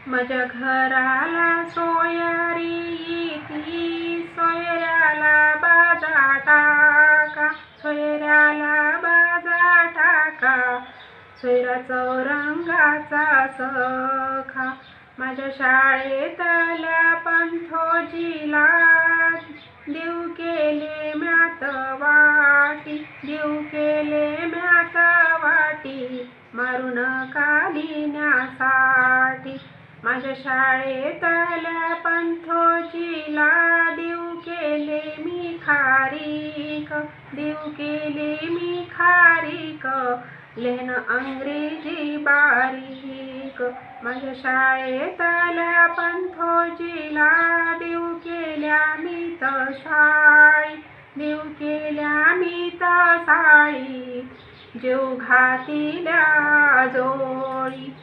माझ्या घराला सोयरी येती, सोयऱ्याला बाजा टाका, सोयऱ्याला बाजा टाका. सोयरा चौरंगाचा सखा, माझ्या शाळेतल्या पंथोजीला देऊ केले म्यात वाटी, देऊ केले म्यात वाटी, मारू नका लिहिण्यासाठी. माझ्या शाळेतल्या पंथोजीला देऊ केले मी खारीक, देऊ केले मी खारीक, लिहिणं अंग्रेजी बारीक. माझ्या शाळेतल्या पंथोजीला देऊ केल्या मी साळी, देऊ केल्या मी साळी, जेऊ घातिल्या जोळी.